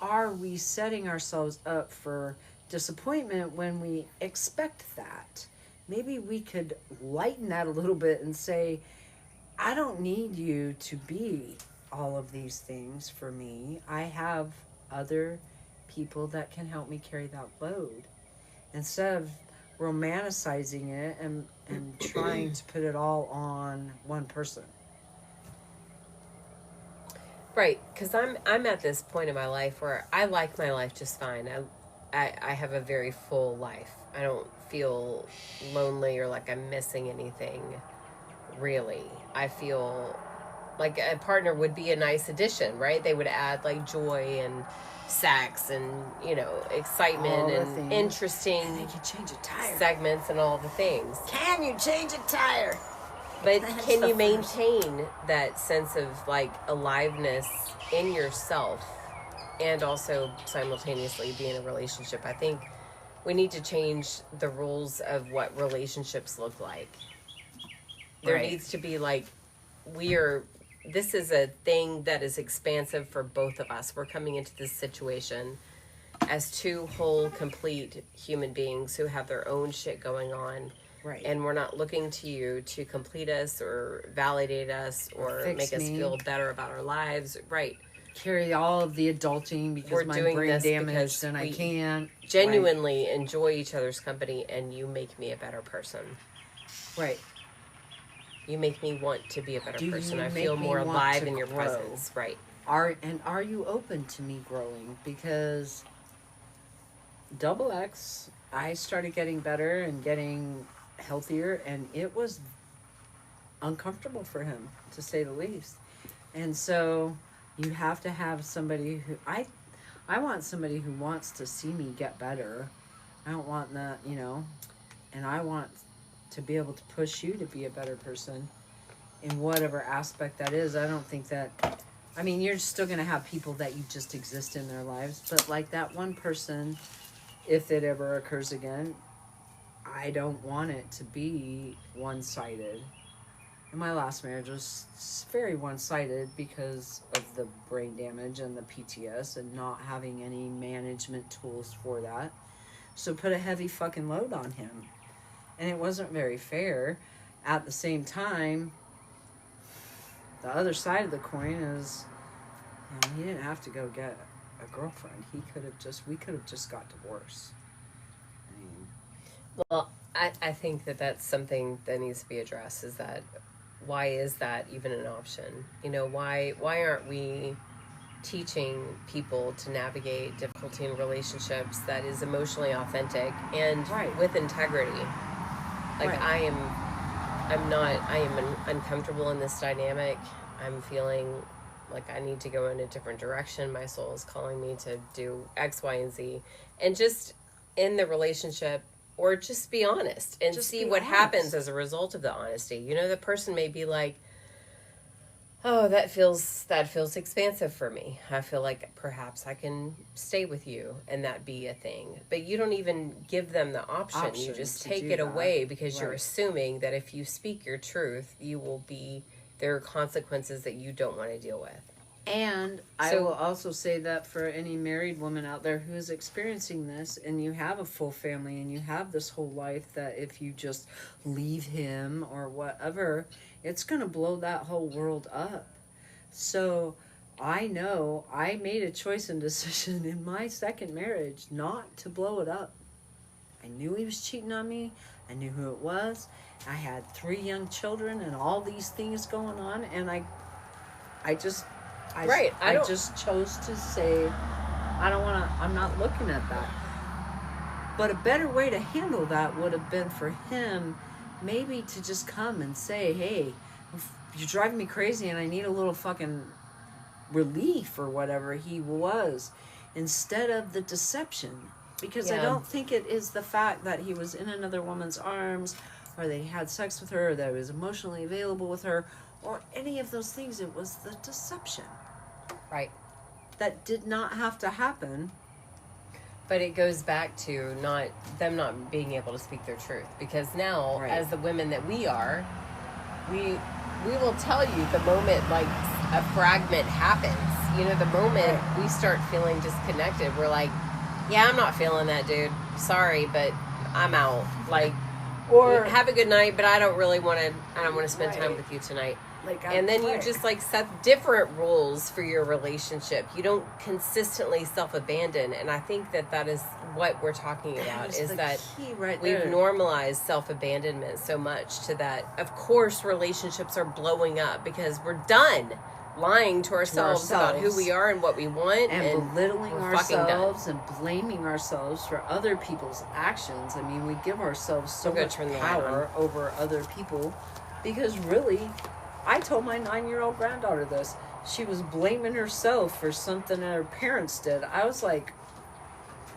Are we setting ourselves up for disappointment when we expect that? Maybe we could lighten that a little bit and say, I don't need you to be all of these things for me. I have other people that can help me carry that load. Instead of romanticizing it and trying to put it all on one person. Right, because I'm at this point in my life where I like my life just fine. I have a very full life. I don't feel lonely or like I'm missing anything, really. I feel Like a partner would be a nice addition, right? They would add like joy and sex and, you know, excitement and interesting Can you change a tire? segments and all the things. Can you change a tire? But That's can the you first. maintain that sense of like aliveness in yourself and also simultaneously be in a relationship? I think we need to change the rules of what relationships look like. There Right. needs to be like, this is a thing that is expansive for both of us. We're coming into this situation as two whole, complete human beings who have their own shit going on. Right. And we're not looking to you to complete us or validate us or fix make us me. feel better about our lives. Right. Carry all of the adulting because We're my doing brain this damaged because and I we can't. Genuinely enjoy each other's company, and you make me a better person. Right. You make me want to be a better Do person. you I make feel me more want alive to in your grow? presence. Right. Are you open to me growing? Because double X, I started getting better and getting healthier, and it was uncomfortable for him, to say the least. And so you have to have somebody who I want somebody who wants to see me get better. I don't want that, you know, and I want to be able to push you to be a better person in whatever aspect that is. I don't think that, I mean, you're still going to have people that you just exist in their lives, but like that one person, if it ever occurs again, I don't want it to be one-sided. And my last marriage was very one-sided because of the brain damage and the PTS and not having any management tools for that. So put a heavy fucking load on him. And it wasn't very fair. At the same time, the other side of the coin is, you know, he didn't have to go get a girlfriend. We could have just got divorced. I mean, Well, I think that that's something that needs to be addressed, is that why is that even an option? You know, why aren't we teaching people to navigate difficulty in relationships that is emotionally authentic and Right. with integrity? Like Right. I am uncomfortable in this dynamic. I'm feeling like I need to go in a different direction. My soul is calling me to do X, Y, and Z. And just in the relationship, or just be honest and Just see be what honest. happens as a result of the honesty. You know, the person may be like, oh, that feels expansive for me. I feel like perhaps I can stay with you and that be a thing. But you don't even give them the option. You just to take do it that. away because you're Right. assuming that if you speak your truth, there are consequences that you don't want to deal with. And I So- will also say that for any married woman out there who is experiencing this and you have a full family and you have this whole life, that if you just leave him or whatever, it's going to blow that whole world up. So I know I made a choice and decision in my second marriage not to blow it up. I knew he was cheating on me. I knew who it was. I had 3 young children and all these things going on, and I just chose to say, I'm not looking at that. But a better way to handle that would have been for him maybe to just come and say, hey, you're driving me crazy and I need a little fucking relief or whatever he was, instead of the deception. Because I don't think it is the fact that he was in another woman's arms, or they had sex with her, or that he was emotionally available with her, or any of those things. It was the deception. Right. That did not have to happen. But it goes back to them not being able to speak their truth. Because now, Right. as the women that we are, we will tell you the moment like a fragment happens. You know, the moment we start feeling disconnected, we're like, yeah, I'm not feeling that, dude. Sorry, but I'm out. Like, Or have a good night, but I don't want to spend time Right. with you tonight. like, And then you just like set different rules for your relationship. You don't consistently self-abandon. And I think that is what we're talking about, is that key right we've there. normalized self-abandonment so much to that. Of course, relationships are blowing up because we're done lying to ourselves about who we are and what we want, and belittling we're fucking done. ourselves and blaming ourselves for other people's actions. I mean, we give ourselves so I'm gonna much turn the light power over other people, because really, I told my 9-year-old granddaughter this. She was blaming herself for something that her parents did. I was like,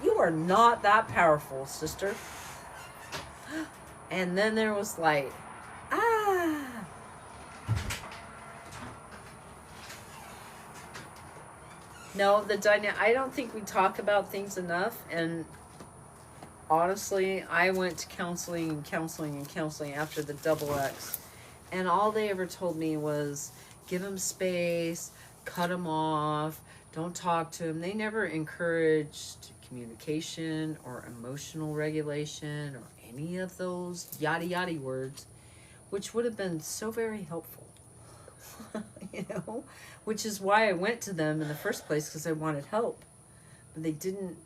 you are not that powerful, sister. And then there was like, ah. No, I don't think we talk about things enough. And honestly, I went to counseling after the double X. And all they ever told me was, give him space, cut him off, don't talk to him. They never encouraged communication or emotional regulation or any of those yada yada words, which would have been so very helpful. You know, which is why I went to them in the first place, because I wanted help. But they didn't,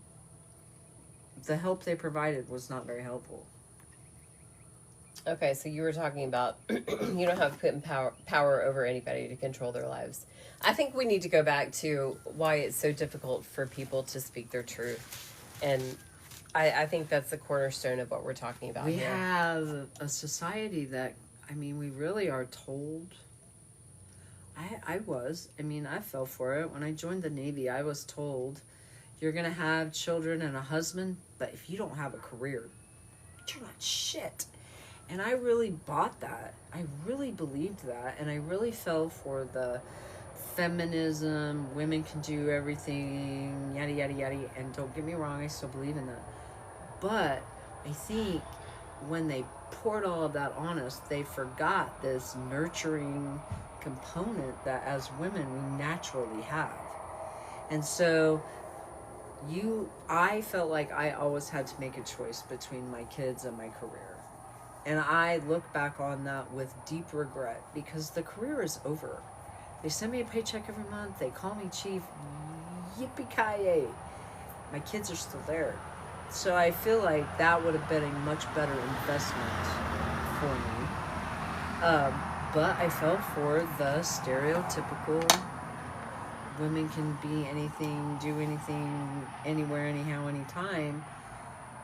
the help they provided was not very helpful. Okay, so you were talking about you don't have put power over anybody to control their lives. I think we need to go back to why it's so difficult for people to speak their truth. And I think that's the cornerstone of what we're talking about We here. have a society that, I mean, we really are told. I fell for it. When I joined the Navy, I was told, you're going to have children and a husband, but if you don't have a career, you're not shit. And I really bought that. I really believed that. And I really fell for the feminism, women can do everything, yada, yada, yada. And don't get me wrong, I still believe in that. But I think when they poured all of that on us, they forgot this nurturing component that as women we naturally have. And so I felt like I always had to make a choice between my kids and my career. And I look back on that with deep regret, because the career is over. They send me a paycheck every month. They call me chief. Yippee-ki-yay. My kids are still there. So I feel like that would have been a much better investment for me. But I fell for the stereotypical women can be anything, do anything, anywhere, anyhow, anytime.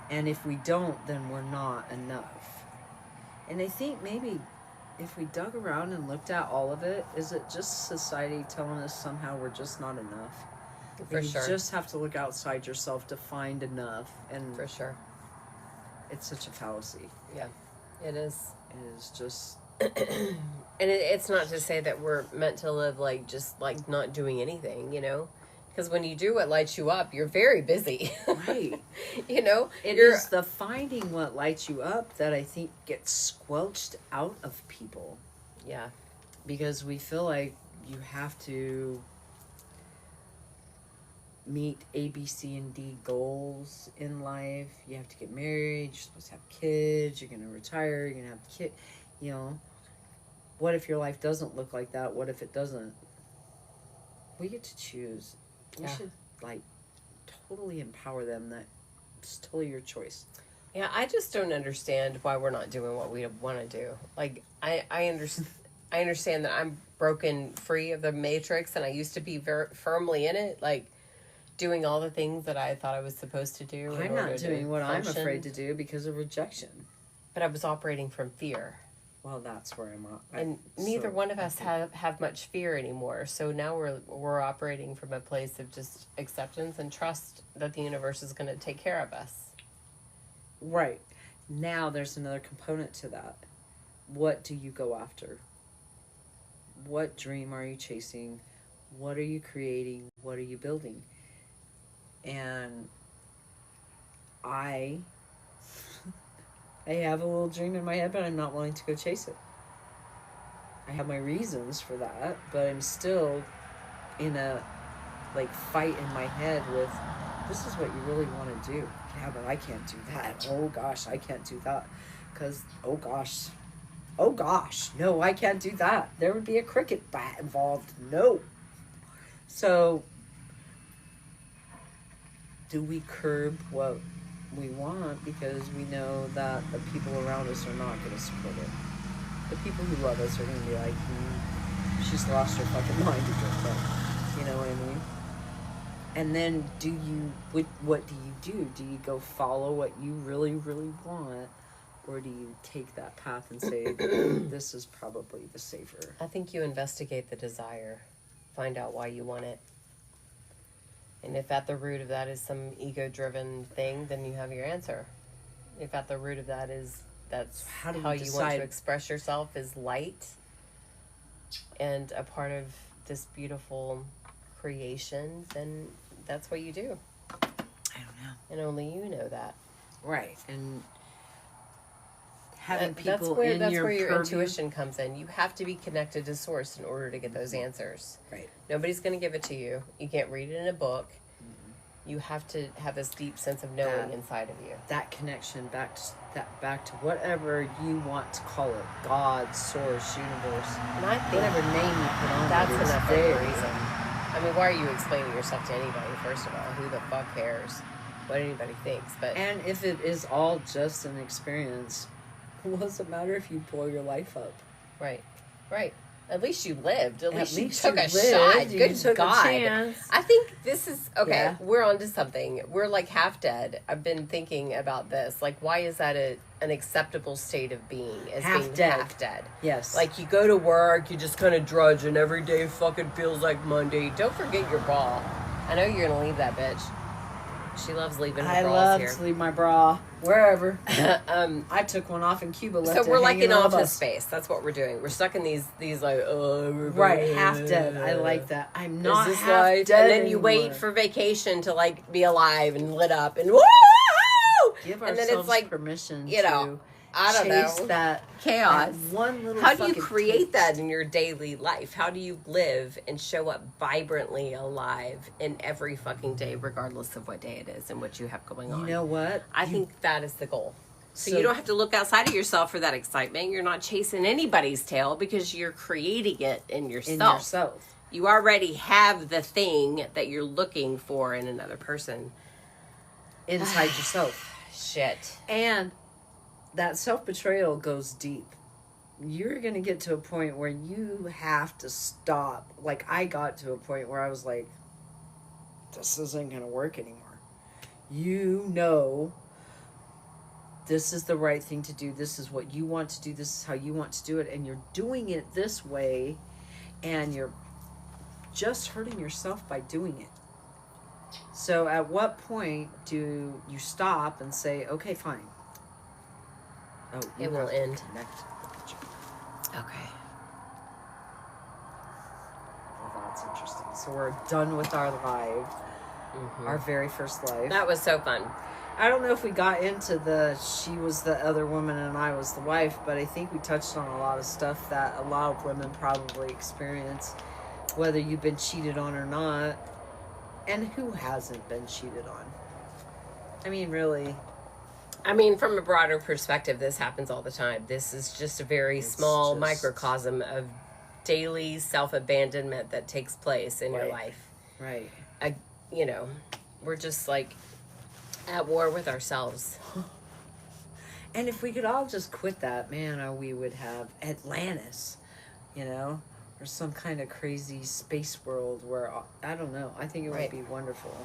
And if we don't, then we're not enough. And I think maybe if we dug around and looked at all of it, is it just society telling us somehow we're just not enough? For you sure. just have to look outside yourself to find enough. And For sure. it's such a fallacy. Yeah, it is. It is just... And it's not to say that we're meant to live like just like not doing anything, you know, because when you do what lights you up, you're very busy. Right. You know, it is the finding what lights you up that I think gets squelched out of people. Yeah. Because we feel like you have to meet A, B, C, and D goals in life. You have to get married. You're supposed to have kids. You're going to retire. You're going to have a kid. You know, what if your life doesn't look like that? What if it doesn't? We get to choose. We should, like, totally empower them. That it's totally your choice. Yeah, I just don't understand why we're not doing what we want to do. Like, I understand that I'm broken free of the matrix, and I used to be very firmly in it, like, doing all the things that I thought I was supposed to do. I'm not doing what I'm afraid to do because of rejection. But I was operating from fear. Well, that's where I'm at. And neither one of us have much fear anymore. So now we're operating from a place of just acceptance and trust that the universe is going to take care of us. Right. Now there's another component to that. What do you go after? What dream are you chasing? What are you creating? What are you building? And I have a little dream in my head, but I'm not willing to go chase it. I have my reasons for that, but I'm still in a, like, fight in my head with, this is what you really want to do. Yeah, but I can't do that. Oh, gosh, I can't do that. Because, oh, gosh, no, I can't do that. There would be a cricket bat involved. No. So, do we curb what we want because we know that the people around us are not going to support it? The people who love us are going to be like, she's lost her fucking mind again. You know what I mean? And then what do you do? Do you go follow what you really, really want? or do you take that path and say, this is probably the safer? I think you investigate the desire, find out why you want it. And if at the root of that is some ego-driven thing, then you have your answer. If at the root of that is that's How do you how you want decide? to express yourself is light and a part of this beautiful creation, then that's what you do. I don't know. And only you know that. Right. And having That's people where in your purview. intuition comes in. You have to be connected to source in order to get those answers. Right. Nobody's going to give it to you. You can't read it in a book. You have to have this deep sense of knowing inside of you. That connection back to whatever you want to call it, God, source, universe, And I think whatever name you put on that's it, it's enough of there. a reason. I mean, why are you explaining yourself to anybody, first of all? Who the fuck cares what anybody thinks? But And if it is all just an experience, what does it matter if you blow your life up? right. At least you lived. At least you least took you a lived. shot. You Good took a God. chance. I think this is okay. Yeah. We're onto something. We're like half dead. I've been thinking about this. Like, why is that an acceptable state of being? As Half being dead. half dead. Yes. Like, you go to work, you just kind of drudge, and every day fucking feels like Monday. Don't forget your bra. I know you're gonna leave that bitch. She loves leaving her I bras love here. to leave my bra wherever. I took one off in Cuba. Left So it we're like hanging in on the office bus. space. That's what we're doing. We're stuck in these like Right, half dead. I like that. I'm not Is this half life? dead And then you wait anymore. for vacation to like be alive and lit up and woo! Give And ourselves then it's like, permission you know, I don't chase know, that chaos. that one little. How do you fucking create taste. that in your daily life? How do you live and show up vibrantly alive in every fucking day, regardless of what day it is and what you have going on? You know what? I think that is the goal. So So- you don't have to look outside of yourself for that excitement. You're not chasing anybody's tail because you're creating it in yourself. in yourself. You already have the thing that you're looking for in another person. Inside yourself. Shit. And that self-betrayal goes deep. You're going to get to a point where you have to stop. Like, I got to a point where I was like, this isn't going to work anymore. You know, this is the right thing to do. This is what you want to do. This is how you want to do it. And you're doing it this way. And you're just hurting yourself by doing it. So at what point do you stop and say, okay, fine. Oh, you It will have to end. connect with each other. Okay. Well, that's interesting. So we're done with our live, our very first live. That was so fun. I don't know if we got into she was the other woman and I was the wife, but I think we touched on a lot of stuff that a lot of women probably experience, whether you've been cheated on or not, and who hasn't been cheated on. I mean, really. I mean, from a broader perspective, this happens all the time. This is just a very small just- microcosm of daily self-abandonment that takes place in your Right. life. Right. You know, we're just like at war with ourselves. And if we could all just quit that, man, we would have Atlantis, you know, or some kind of crazy space world where, I don't know, I think it would Right. be wonderful.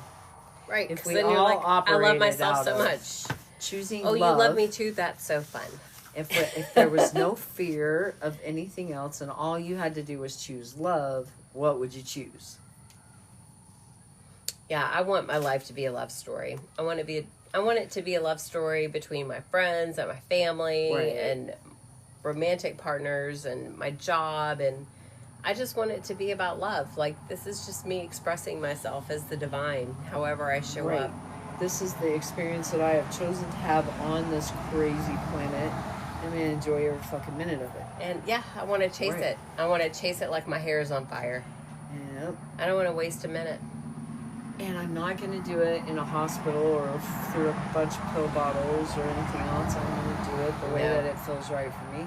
Right. If 'Cause we then you're all like, I love operated myself out so of much. Choosing Oh, love. you love me too? That's so fun. If there was no fear of anything else and all you had to do was choose love, what would you choose? Yeah, I want my life to be a love story. I want it to be a love story between my friends and my family Right. and romantic partners and my job, and I just want it to be about love. Like, this is just me expressing myself as the divine, however I show Right. up. This is the experience that I have chosen to have on this crazy planet. I'm going to enjoy every fucking minute of it. And yeah, I want to chase Right. it. I want to chase it like my hair is on fire. Yep. I don't want to waste a minute. And I'm not going to do it in a hospital or through a bunch of pill bottles or anything else. I'm going to do it the way No. that it feels right for me.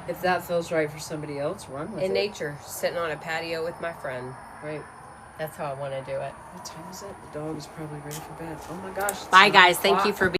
If that feels right for somebody else, run with In it. nature, sitting on a patio with my friend. Right. That's how I want to do it. What time is it? The dog is probably ready for bed. Oh my gosh. it's Bye, 9 guys. Thank you o'clock. for being